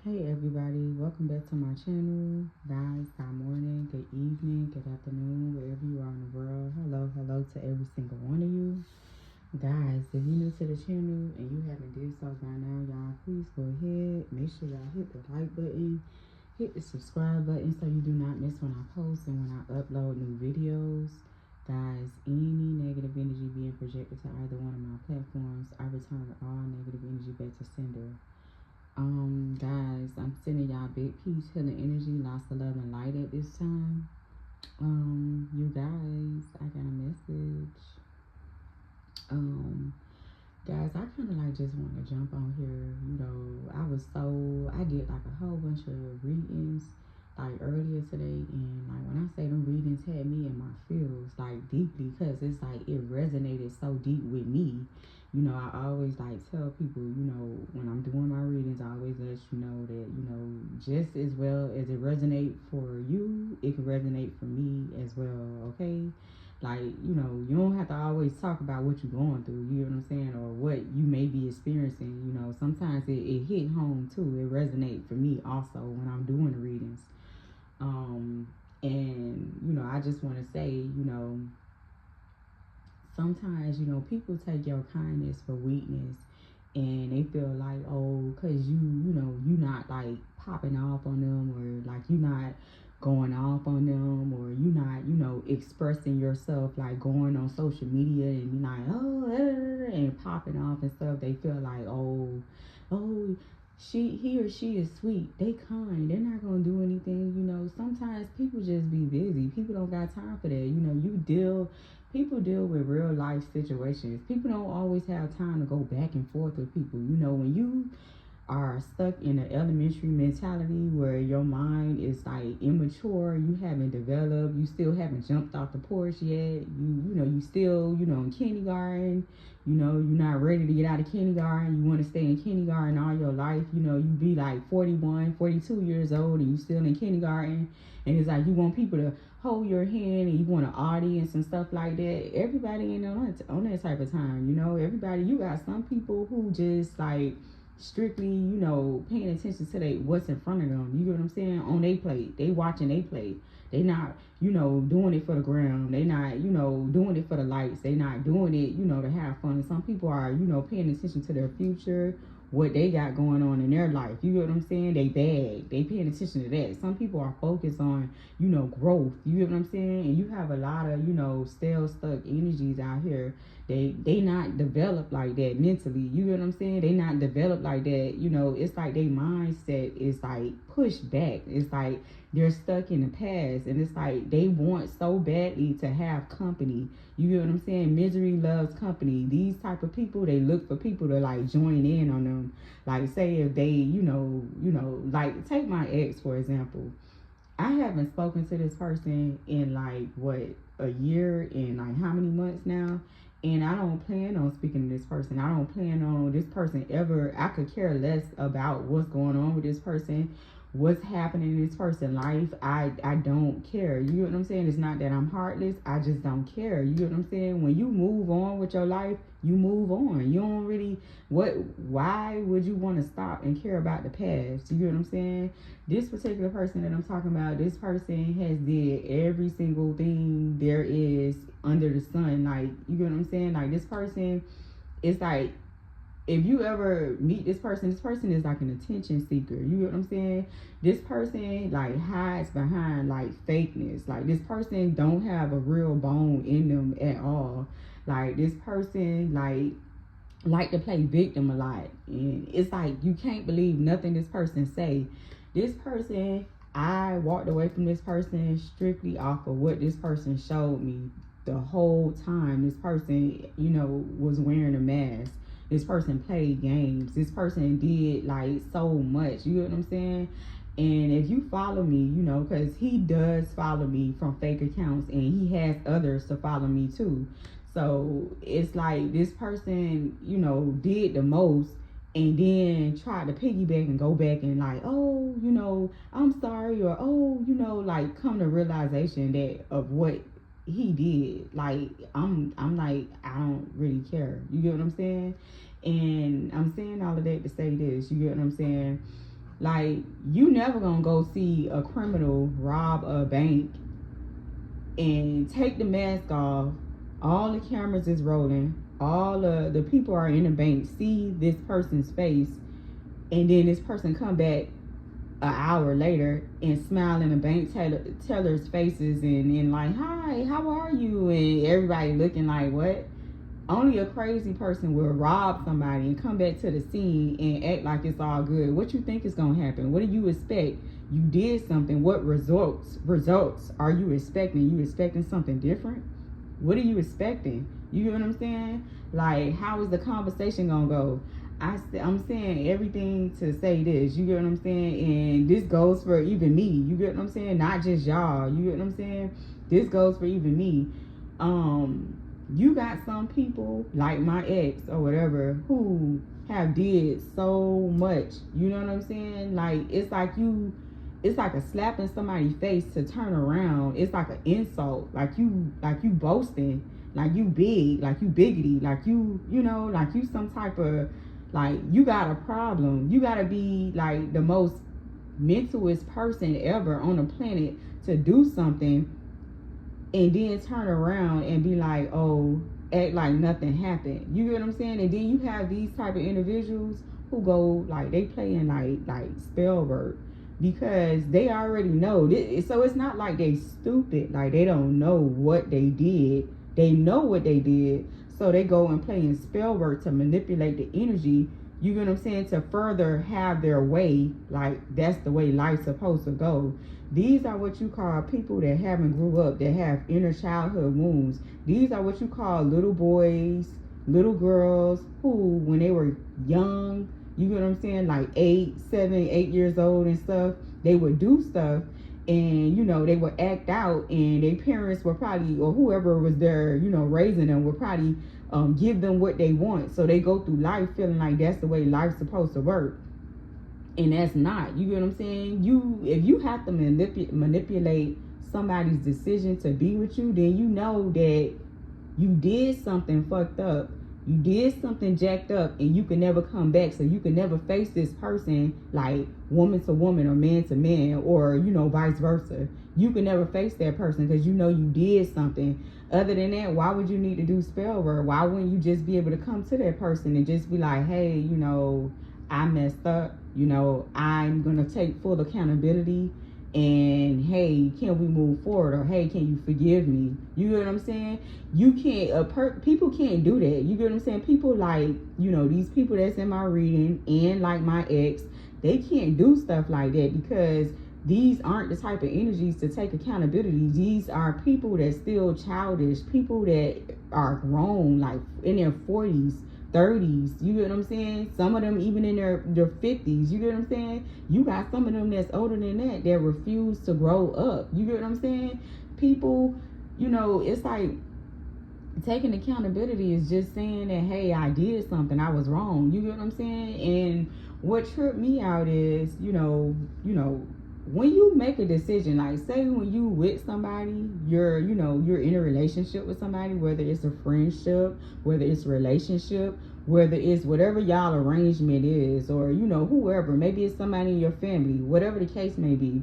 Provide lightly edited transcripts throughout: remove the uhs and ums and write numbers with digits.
Hey everybody, welcome back to my channel. Guys, good morning, good evening, good afternoon, wherever you are in the world. Hello to every single one of you. Guys, if you're new to the channel and you haven't did so by now, y'all, please go ahead. Make sure y'all hit the like button, hit the subscribe button so you do not miss when I post and when I upload new videos. Guys, any negative energy being projected to either one of my platforms, I return all negative energy back to sender. Guys, I'm sending y'all big peace, healing energy, lots of love and light at this time. You guys, I got a message. Guys, I kind of like just want to jump on here. I did like a whole bunch of readings like earlier today, and like when I say them readings had me in my feels like deeply, because it's like it resonated so deep with me. I always like tell people, when I'm doing my readings, I always let you know that, just as well as it resonate for you, it can resonate for me as well, okay? Like, you don't have to always talk about what you're going through, you know what I'm saying, or what you may be experiencing. Sometimes it hit home too. It resonate for me also when I'm doing the readings. And I just want to say, sometimes, people take your kindness for weakness, and they feel like, oh, because you not like popping off on them, or like you not going off on them, or you not, expressing yourself, like going on social media and be like, oh, and popping off and stuff. They feel like, oh, he or she is sweet, they kind, they're not gonna do anything. Sometimes people just be busy. People don't got time for that. People deal with real life situations. People don't always have time to go back and forth with people. When you are stuck in an elementary mentality where your mind is like immature, you haven't developed, you still haven't jumped off the porch yet, you still, in kindergarten, you're not ready to get out of kindergarten, you want to stay in kindergarten all your life, you be like 41, 42 years old and you still in kindergarten, and it's like you want people to hold your hand and you want an audience and stuff like that. Everybody ain't on that type of time. Everybody, you got some people who just like strictly, paying attention to what's in front of them. You get what I'm saying? On their plate. They watching they plate. They not, doing it for the ground. They not, doing it for the lights. They not doing it, to have fun. Some people are, paying attention to their future, what they got going on in their life. You get what I'm saying? They bag. They paying attention to that. Some people are focused on, growth. You get what I'm saying? And you have a lot of, stale, stuck energies out here. They not developed like that mentally. You get what I'm saying? They not developed like that. It's like their mindset is like pushed back. It's like they're stuck in the past, and it's like they want so badly to have company. You get what I'm saying? Misery loves company. These type of people, they look for people to like join in on them. Like, say if they, like, take my ex for example. I haven't spoken to this person in like what, a year and like how many months now, and I don't plan on speaking to this person. I don't plan on this person ever. I could care less about what's going on with this person, what's happening in this person's life. I don't care. You know what I'm saying? It's not that I'm heartless. I just don't care. You know what I'm saying? When you move on with your life, you move on. You don't really, why would you want to stop and care about the past? You know what I'm saying? This particular person that I'm talking about, this person has did every single thing there is under the sun. Like, you know what I'm saying? Like, this person, it's like, if you ever meet this person is like an attention seeker. You get what I'm saying? This person like hides behind like fakeness. Like, this person don't have a real bone in them at all. Like, this person like to play victim a lot, and it's like you can't believe nothing this person say. This person, I walked away from this person strictly off of what this person showed me the whole time. This person, was wearing a mask. This person played games. This person did like so much. You know what I'm saying? And if you follow me, because he does follow me from fake accounts, and he has others to follow me too. So it's like this person, did the most, and then tried to piggyback and go back and like, oh, I'm sorry, or oh, like come to realization that of what he did. Like, I'm like, I don't really care. You get what I'm saying? And I'm saying all of that to say this. You get what I'm saying? Like, you never gonna go see a criminal rob a bank and take the mask off. All the cameras is rolling. All the people are in the bank, see this person's face, and then this person come back an hour later and smile in the bank teller's faces and like, hi, how are you? And everybody looking like, what? Only a crazy person will rob somebody and come back to the scene and act like it's all good. What you think is gonna happen? What do you expect? You did something. What results are you expecting? You expecting something different? What are you expecting? You get what I'm saying? Like, how is the conversation gonna go? I'm saying everything to say this. You get what I'm saying? And this goes for even me. You get what I'm saying? Not just y'all. You get what I'm saying? This goes for even me. You got some people like my ex or whatever who have did so much. You know what I'm saying? Like, it's like a slap in somebody's face to turn around. It's like an insult. Like you boasting, like you big, like you biggity, like you know, like you some type of, like, you got a problem. You gotta be like the most mentalist person ever on the planet to do something and then turn around and be like, oh, act like nothing happened. You get what I'm saying? And then you have these type of individuals who go like, they playing like spell work because they already know. So it's not like they stupid, like they don't know what they did. They know what they did, so they go and play in spell work to manipulate the energy. You get what I'm saying? To further have their way, like that's the way life's supposed to go. These are what you call people that haven't grew up, that have inner childhood wounds. These are what you call little boys, little girls who, when they were young, you get what I'm saying, like 7, 8 years old and stuff, they would do stuff and, you know, they would act out, and their parents were probably, or whoever was there, you know, raising them, would probably give them what they want. So they go through life feeling like that's the way life's supposed to work. And that's not. You get what I'm saying? If you have to manipulate somebody's decision to be with you, then you know that you did something fucked up. You did something jacked up, and you can never come back. So you can never face this person like woman to woman or man to man, or, you know, vice versa. You can never face that person because you know you did something. Other than that, why would you need to do spell work? Why wouldn't you just be able to come to that person and just be like, hey, you know, I messed up. You know, I'm going to take full accountability. And hey, can we move forward? Or hey, can you forgive me? You get what I'm saying? You can't, people can't do that. You get what I'm saying? People like, you know, these people that's in my reading and like my ex, they can't do stuff like that because these aren't the type of energies to take accountability. These are people that still childish, people that are grown, like in their 40s, 30s. You get what I'm saying? Some of them even in their 50s. You get what I'm saying? You got some of them that's older than that refuse to grow up. You get what I'm saying? People, you know, it's like taking accountability is just saying that, hey, I did something, I was wrong. You get what I'm saying? And what tripped me out is, you know, when you make a decision, like say when you with somebody, you're in a relationship with somebody, whether it's a friendship, whether it's a relationship, whether it's whatever y'all arrangement is, or, you know, whoever, maybe it's somebody in your family, whatever the case may be,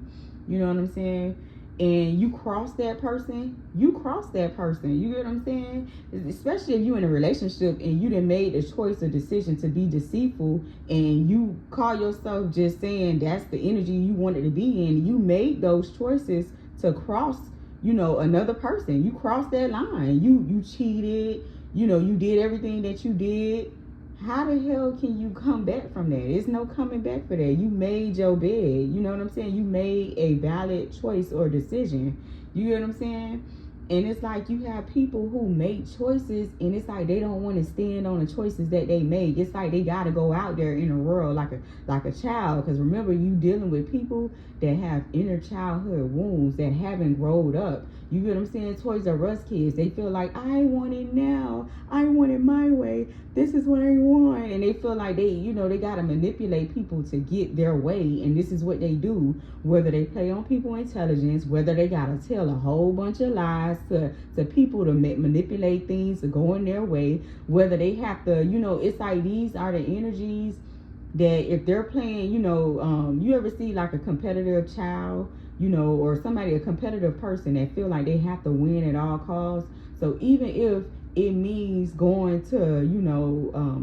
you know what I'm saying? And you cross that person, you get what I'm saying? Especially if you in a relationship and you done made a choice or decision to be deceitful, and you call yourself just saying that's the energy you wanted to be in. You made those choices to cross, you know, another person. You crossed that line. You cheated, you know, you did everything that you did. How the hell can you come back from that? There's no coming back for that. You made your bed. You know what I'm saying? You made a valid choice or decision. You get what I'm saying? And it's like you have people who make choices, and it's like they don't want to stand on the choices that they made. It's like they got to go out there in the world like a child. Because remember, you dealing with people that have inner childhood wounds that haven't grown up. You get what I'm saying? Toys R Us kids, they feel like, I want it now. I want it my way. This is what I want. And they feel like they, you know, they got to manipulate people to get their way. And this is what they do. Whether they play on people's intelligence, whether they got to tell a whole bunch of lies to people to manipulate things to go in their way, whether they have to, you know, it's like these are the energies that if they're playing, you ever see like a competitive child, or somebody, a competitive person that feel like they have to win at all costs. So even if it means going to,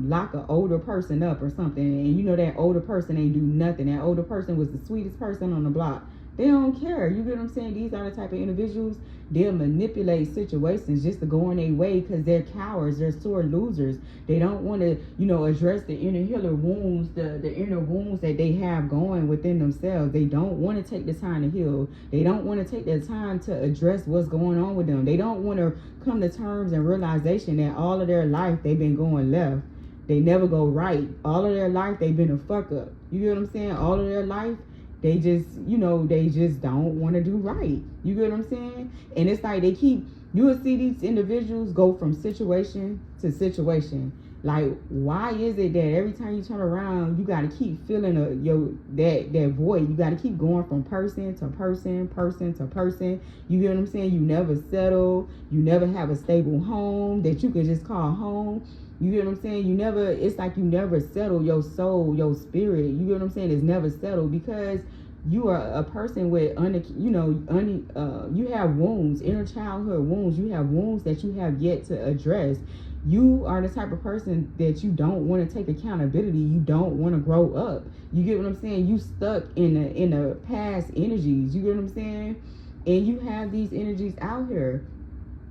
lock an older person up or something, and that older person ain't do nothing. That older person was the sweetest person on the block. They don't care. You get what I'm saying? These are the type of individuals, they'll manipulate situations just to go on their way because they're cowards, they're sore losers. They don't want to, address the inner wounds, the inner wounds that they have going within themselves. They don't want to take the time to heal. They don't want to take the time to address what's going on with them. They don't want to come to terms and realization that all of their life they've been going left. They never go right. All of their life they've been a fuck up. You get what I'm saying? All of their life they just, they just don't want to do right. You get what I'm saying? And it's like you will see these individuals go from situation to situation. Like, why is it that every time you turn around, you got to keep feeling that void? You got to keep going from person to person, person to person. You get what I'm saying? You never settle. You never have a stable home that you could just call home. You get what I'm saying? It's like you never settle your soul, your spirit. You get what I'm saying? It's never settled because you are a person with, you have wounds, inner childhood wounds. You have wounds that you have yet to address. You are the type of person that you don't want to take accountability. You don't want to grow up. You get what I'm saying? You stuck in the past energies. You get what I'm saying? And you have these energies out here.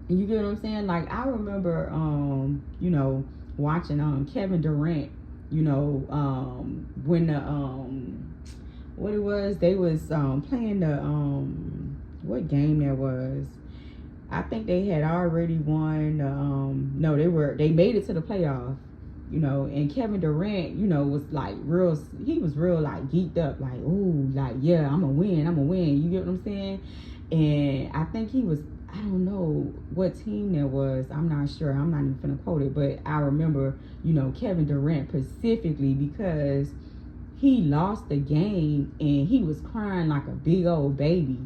You get what I'm saying? Like, I remember, watching Kevin Durant, when what it was, they was playing the what game that was. I think they had already won. No, they made it to the playoff, and Kevin Durant, was like he was real like geeked up, like, ooh, like, yeah, I'm gonna win. You get what I'm saying? And I think he was, I don't know what team that was. I'm not sure. I'm not even gonna quote it, but I remember, Kevin Durant specifically because he lost the game and he was crying like a big old baby.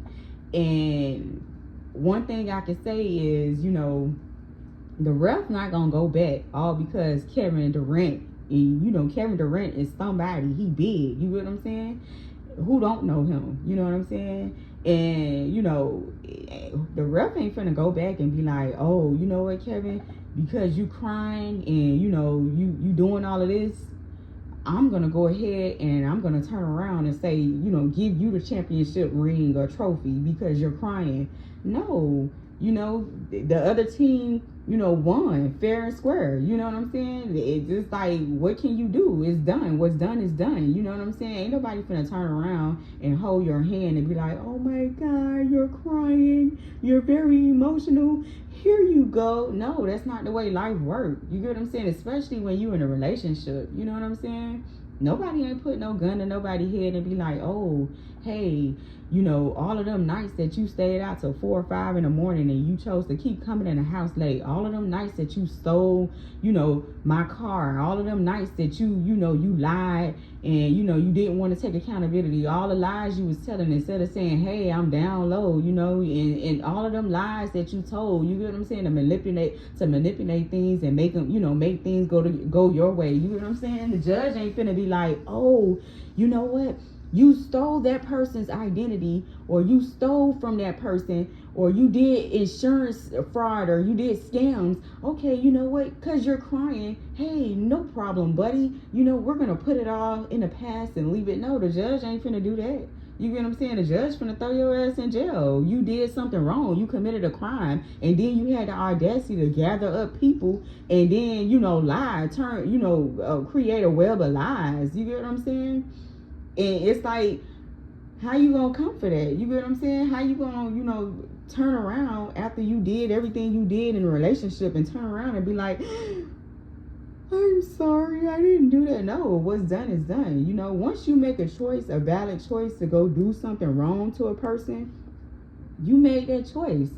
And one thing I can say is, the ref not gonna go back all because Kevin Durant, and Kevin Durant is somebody. He big. You get what I'm saying? Who don't know him? You know what I'm saying? And the ref ain't finna go back and be like, oh, you know what, Kevin, because you crying and you doing all of this, I'm gonna go ahead and I'm gonna turn around and say, give you the championship ring or trophy because you're crying. No, the other team, won fair and square. You know what I'm saying? It's just like, what can you do? It's done. What's done is done. You know what I'm saying? Ain't nobody finna turn around and hold your hand and be like, oh my God, you're crying. You're very emotional. Here you go. No, that's not the way life works. You get what I'm saying? Especially when you're in a relationship. You know what I'm saying? Nobody ain't put no gun to nobody's head and be like, oh, hey, all of them nights that you stayed out till 4 or 5 in the morning and you chose to keep coming in the house late. All of them nights that you stole, my car. All of them nights that you lied and, you didn't want to take accountability. All the lies you was telling instead of saying, hey, I'm down low, and all of them lies that you told, you get what I'm saying, to manipulate things and make them, make things go your way. You get what I'm saying? The judge ain't finna be like, oh, you know what? You stole that person's identity, or you stole from that person, or you did insurance fraud, or you did scams. Okay, you know what? Because you're crying. Hey, no problem, buddy. We're going to put it all in the past and leave it. No, the judge ain't finna do that. You get what I'm saying? The judge finna throw your ass in jail. You did something wrong. You committed a crime. And then you had the audacity to gather up people and then, lie, create a web of lies. You get what I'm saying? And it's like, how you gonna come for that? You get what I'm saying? How you gonna, turn around after you did everything you did in a relationship and turn around and be like, I'm sorry, I didn't do that. No, what's done is done. Once you make a choice, a valid choice to go do something wrong to a person, you made that choice.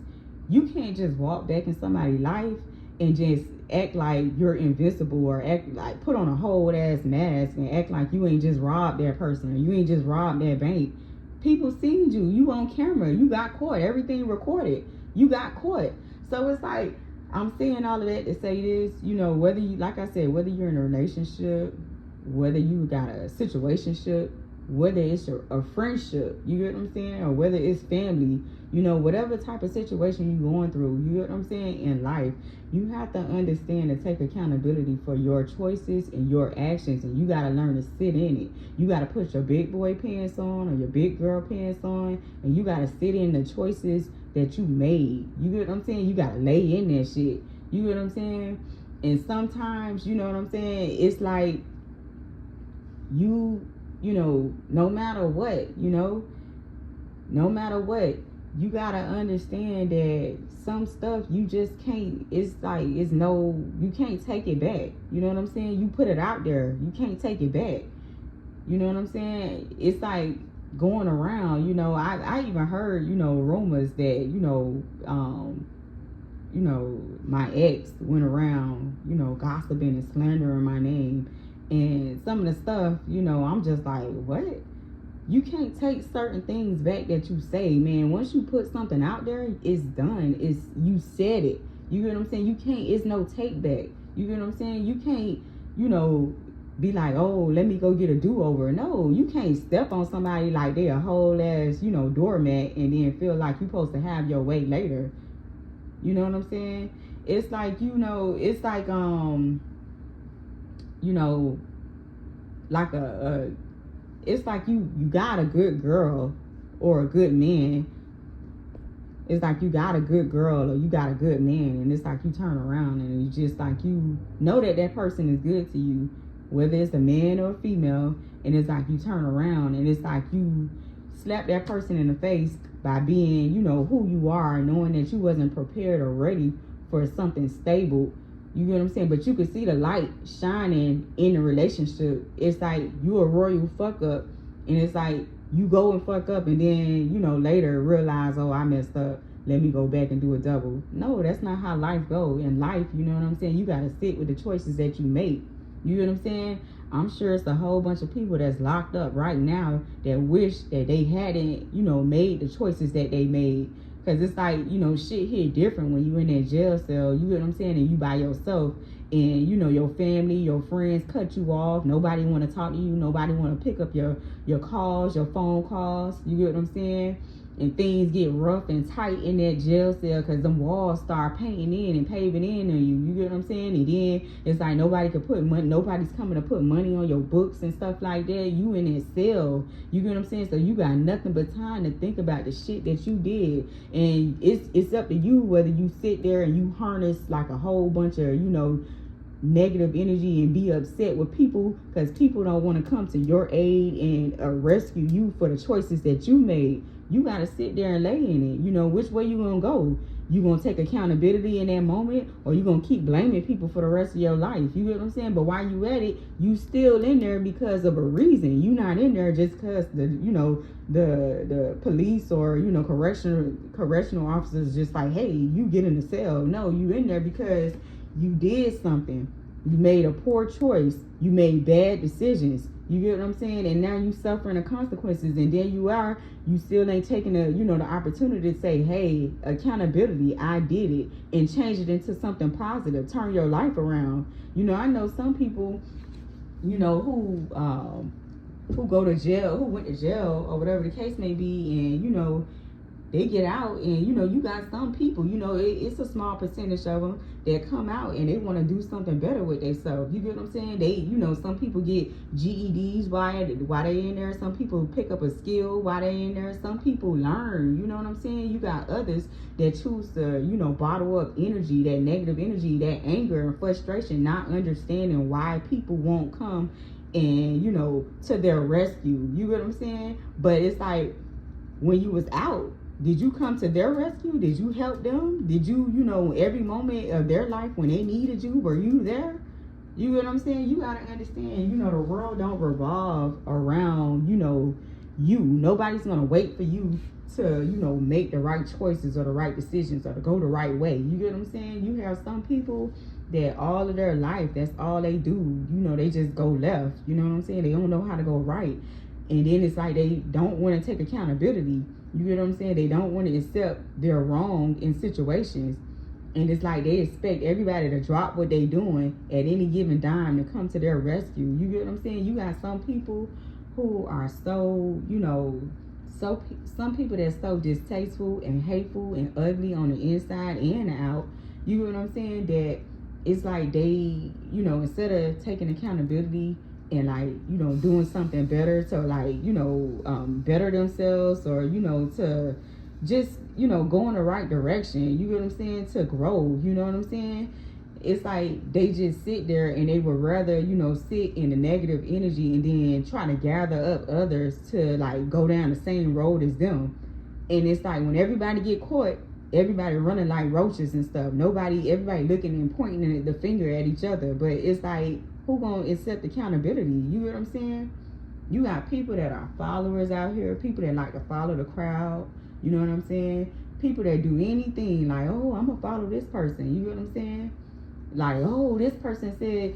You can't just walk back in somebody's life and just act like you're invincible, or act like put on a whole ass mask and act like you ain't just robbed that person, or you ain't just robbed that bank. People seen you. You on camera. You got caught. Everything recorded. You got caught. So it's like, I'm saying all of that to say this, whether you, like I said, whether you're in a relationship, whether you got a situationship, whether it's a friendship, you get what I'm saying, or whether it's family, you know, whatever type of situation you're going through, you get what I'm saying, in life, you have to understand and take accountability for your choices and your actions, and you got to learn to sit in it. You got to put your big boy pants on or your big girl pants on, and you got to sit in the choices that you made. You get what I'm saying? You got to lay in that shit. You get what I'm saying? And sometimes, you know what I'm saying, it's like you know, no matter what, no matter what, you gotta understand that some stuff you just can't, it's like, you can't take it back. You know what I'm saying? You put it out there, you can't take it back. You know what I'm saying? It's like going around, I even heard, rumors that, my ex went around, gossiping and slandering my name. And some of the stuff, I'm just like, what? You can't take certain things back that you say, man. Once you put something out there, it's done. You said it. You get what I'm saying? You can't, it's no take back. You get what I'm saying? You can't, be like, oh, let me go get a do-over. No, you can't step on somebody like they a whole ass, doormat, and then feel like you're supposed to have your way later. You know what I'm saying? It's like, it's like, like it's like you got a good girl or a good man. It's like you got a good girl or you got a good man, and it's like you turn around and you just like, you know that person is good to you, whether it's a man or a female, and it's like you turn around and it's like you slap that person in the face by being, who you are, knowing that you wasn't prepared or ready for something stable. You get what I'm saying? But you can see the light shining in the relationship. It's like you a royal fuck up, and it's like you go and fuck up, and then, later realize, oh, I messed up. Let me go back and do a double. No, that's not how life goes. In life, you know what I'm saying? You got to sit with the choices that you make. You get what I'm saying? I'm sure it's a whole bunch of people that's locked up right now that wish that they hadn't, made the choices that they made. Because it's like, shit hit different when you in that jail cell, you get what I'm saying, and you by yourself, and, your family, your friends cut you off. Nobody want to talk to you. Nobody want to pick up your calls, your phone calls. You get what I'm saying? And things get rough and tight in that jail cell because them walls start painting in and paving in on you. You get what I'm saying? And then it's like nobody can put money, nobody's coming to put money on your books and stuff like that. You in that cell. You get what I'm saying? So you got nothing but time to think about the shit that you did. And it's up to you whether you sit there and you harness like a whole bunch of, negative energy and be upset with people because people don't want to come to your aid and rescue you for the choices that you made. You got to sit there and lay in it. Which way you going to go? You going to take accountability in that moment, or you going to keep blaming people for the rest of your life? You get what I'm saying? But while you at it, you still in there because of a reason. You not in there just because the police or, correctional officers just like, hey, you get in the cell. No, you in there because you did something. You made a poor choice. You made bad decisions. You get what I'm saying? And now you suffering the consequences. And then you still ain't taking the opportunity to say, hey, accountability, I did it, and change it into something positive. Turn your life around. I know some people, who go to jail, who went to jail or whatever the case may be, and, they get out, and you got some people, it's a small percentage of them that come out and they want to do something better with themselves. You get what I'm saying? They, some people get GEDs while they in there. Some people pick up a skill while they in there. Some people learn. You know what I'm saying? You got others that choose to, bottle up energy, that negative energy, that anger and frustration, not understanding why people won't come and, to their rescue. You get what I'm saying? But it's like, when you was out, did you come to their rescue? Did you help them? Did you, every moment of their life when they needed you, were you there? You know what I'm saying? You got to understand, the world don't revolve around, you. Nobody's going to wait for you to, make the right choices or the right decisions or to go the right way. You get what I'm saying? You have some people that all of their life, that's all they do. They just go left. You know what I'm saying? They don't know how to go right. And then it's like they don't want to take accountability. You get what I'm saying? They don't want to accept they're wrong in situations. And it's like they expect everybody to drop what they doing at any given time to come to their rescue. You get what I'm saying? You got some people who are so, some people that's so distasteful and hateful and ugly on the inside and out. You get what I'm saying? That it's like they, instead of taking accountability and like, doing something better to like, better themselves, or, to just, go in the right direction, you get what I'm saying, to grow, you know what I'm saying? It's like they just sit there and they would rather, sit in the negative energy and then try to gather up others to like go down the same road as them. And it's like when everybody get caught, everybody running like roaches and stuff. Everybody looking and pointing the finger at each other. But it's like, who gonna accept accountability? You get what I'm saying? You got people that are followers out here, people that like to follow the crowd. You know what I'm saying? People that do anything like, oh, I'm gonna follow this person. You get what I'm saying? Like, oh, this person said,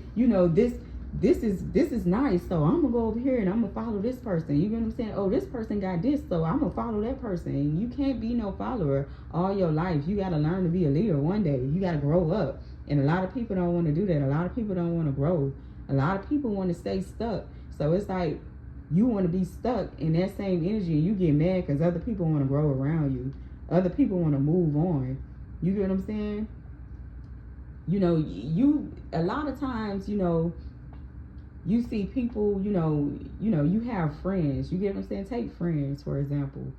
this is nice, so I'm gonna go over here and I'm gonna follow this person. You get what I'm saying? Oh, this person got this, so I'm gonna follow that person. You can't be no follower all your life. You gotta learn to be a leader one day. You gotta grow up. And a lot of people don't want to do that. A lot of people don't want to grow. A lot of people want to stay stuck. So it's like you want to be stuck in that same energy, and you get mad because other people want to grow around you. Other people want to move on. You get what I'm saying? A lot of times, you see people, you have friends. You get what I'm saying? Take friends, for example.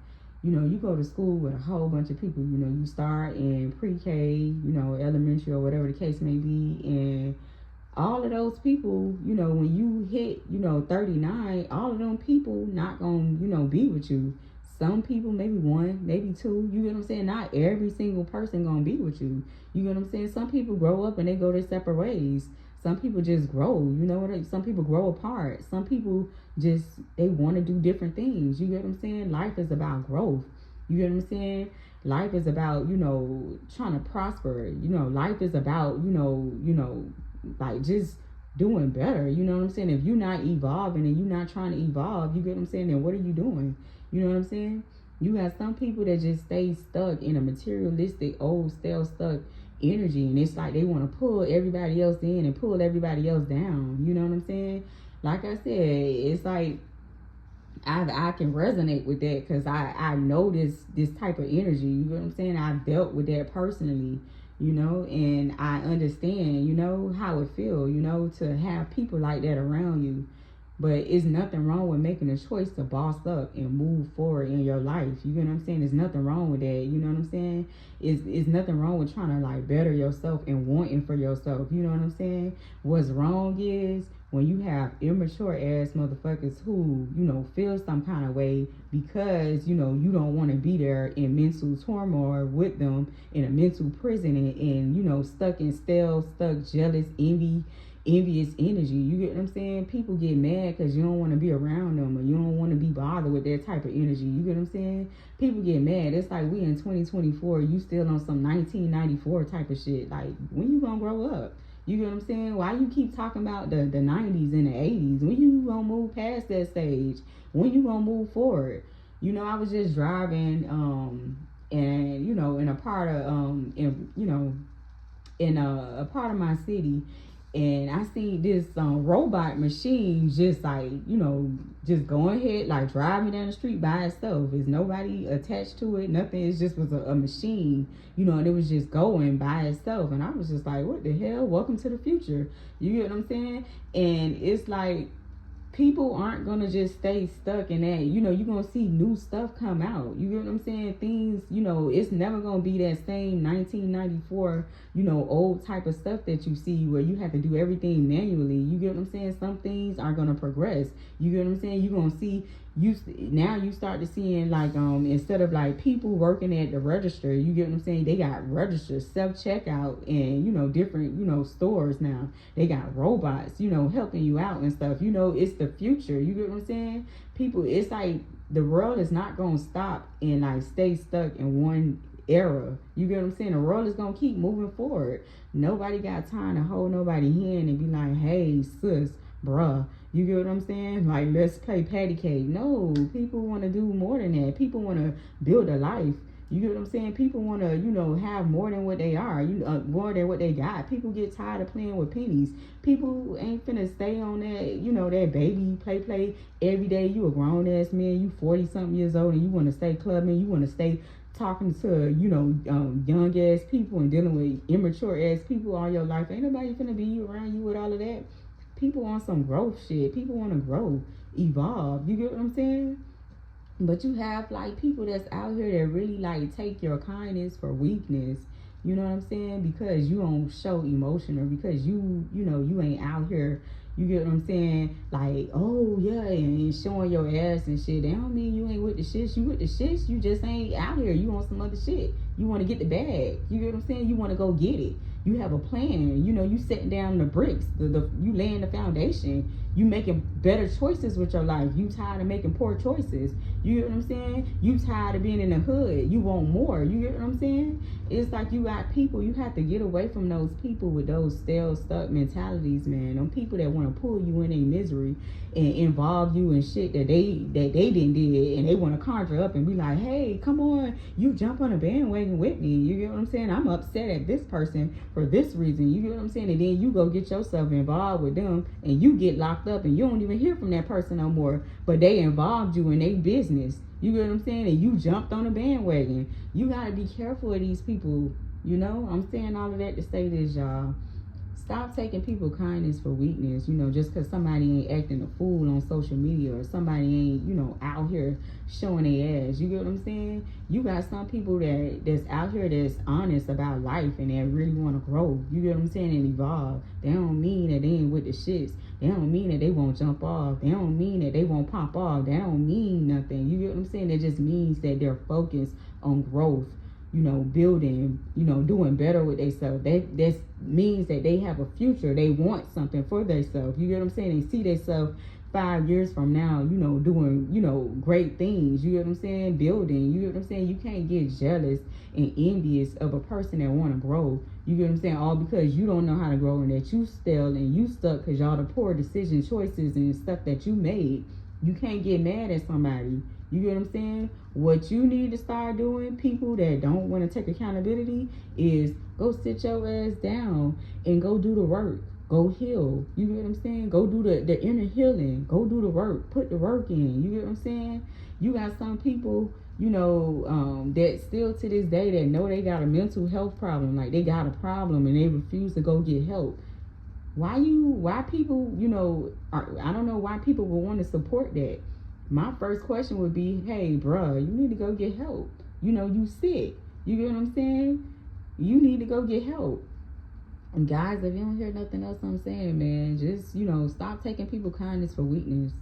You go to school with a whole bunch of people. You start in pre-K, elementary or whatever the case may be. And all of those people, when you hit, 39, all of them people not going to, be with you. Some people, maybe one, maybe two. You get what I'm saying? Not every single person going to be with you. You get what I'm saying? Some people grow up and they go their separate ways. Some people just grow, some people grow apart. Some people just, they want to do different things. You get what I'm saying? Life is about growth. You get what I'm saying? Life is about, trying to prosper. Life is about, like just doing better. You know what I'm saying? If you're not evolving and you're not trying to evolve, you get what I'm saying? Then what are you doing? You know what I'm saying? You got some people that just stay stuck in a materialistic, old, stale, stuck energy, and it's like they want to pull everybody else in and pull everybody else down. You know what I'm saying? Like I said, it's like I can resonate with that because I know this type of energy. You know what I'm saying? I've dealt with that personally, and I understand, how it feels, to have people like that around you. But it's nothing wrong with making a choice to boss up and move forward in your life. You get what I'm saying? There's nothing wrong with that. You know what I'm saying? It's nothing wrong with trying to like better yourself and wanting for yourself. You know what I'm saying? What's wrong is when you have immature ass motherfuckers who, feel some kind of way because, you don't want to be there in mental turmoil with them in a mental prison and stuck in stale, stuck, jealous, envious energy. You get what I'm saying? People get mad because you don't want to be around them, or you don't want to be bothered with that type of energy. You get what I'm saying? People get mad. It's like we in 2024, you still on some 1994 type of shit. Like, when you gonna grow up? You get what I'm saying? Why you keep talking about the 90s and the 80s? When you gonna move past that stage? When you gonna move forward? I was just driving and in a part of in a part of my city, and I seen this robot machine just like, just going ahead, like driving down the street by itself. There's nobody attached to it, nothing. It just was a machine, and it was just going by itself. And I was just like, what the hell? Welcome to the future. You get what I'm saying? And it's like, people aren't going to just stay stuck in that. You're going to see new stuff come out. You get what I'm saying? Things, it's never going to be that same 1994, old type of stuff that you see where you have to do everything manually. You get what I'm saying? Some things are going to progress. You get what I'm saying? You're going to see, now you start to seeing like, instead of like people working at the register, you get what I'm saying? They got registers, self-checkout, and, different, stores now. They got robots, helping you out and stuff. It's the future. You get what I'm saying? People, it's like the world is not going to stop and like stay stuck in one era. You get what I'm saying? The world is going to keep moving forward. Nobody got time to hold nobody's hand and be like, hey, sis, bruh. You get what I'm saying? Like, let's play patty cake. No, people want to do more than that. People want to build a life. You get what I'm saying? People want to, have more than what they are, more than what they got. People get tired of playing with pennies. People ain't finna stay on that, that baby play every day. You a grown ass man, you 40 something years old, and you want to stay clubbing, you want to stay talking to, young ass people and dealing with immature ass people all your life. Ain't nobody finna be around you with all of that. People want some growth shit. People want to grow, evolve. You get what I'm saying? But you have like people that's out here that really like take your kindness for weakness. You know what I'm saying? Because you don't show emotion, or because you ain't out here. You get what I'm saying? Like, oh yeah, and showing your ass and shit. That don't mean you ain't with the shits. You with the shits. You just ain't out here. You want some other shit. You want to get the bag. You get what I'm saying? You want to go get it. You have a plan. You setting down the bricks. You laying the foundation. You making better choices with your life. You tired of making poor choices. You get what I'm saying? You tired of being in the hood. You want more. You get what I'm saying? It's like you got people. You have to get away from those people with those stale, stuck mentalities, man. Them people that want to pull you in a misery and involve you in shit that they didn't did, and they want to conjure up and be like, hey, come on, you jump on a bandwagon with me. You get what I'm saying? I'm upset at this person for this reason. You get what I'm saying? And then you go get yourself involved with them, and you get locked up, and you don't even hear from that person no more. But they involved you in their business. You get what I'm saying? And you jumped on a bandwagon. You gotta be careful of these people. I'm saying all of that to say this, y'all. Stop taking people kindness for weakness, just because somebody ain't acting a fool on social media, or somebody ain't, out here showing their ass. You get what I'm saying? You got some people that's out here that's honest about life and that really want to grow. You get what I'm saying? And evolve. They don't mean that they ain't with the shits. They don't mean that they won't jump off. They don't mean that they won't pop off. That don't mean nothing. You get what I'm saying? That just means that they're focused on growth. Building, doing better with themselves. That means that they have a future. They want something for themselves. You get what I'm saying? They see themselves 5 years from now, doing, great things. You get what I'm saying? Building. You get what I'm saying? You can't get jealous and envious of a person that want to grow. You get what I'm saying? All because you don't know how to grow, and that you still and you stuck because y'all the poor decision choices and stuff that you made. You can't get mad at somebody. You get what I'm saying? What you need to start doing, people that don't want to take accountability, is go sit your ass down and go do the work. Go heal. You get what I'm saying? Go do the inner healing. Go do the work. Put the work in. You get what I'm saying? You got some people, that still to this day that know they got a mental health problem. Like they got a problem and they refuse to go get help. Why people, I don't know why people would want to support that. My first question would be, hey, bruh, you need to go get help. You sick. You get what I'm saying? You need to go get help. And guys, if you don't hear nothing else I'm saying, man, just, stop taking people kindness for weakness.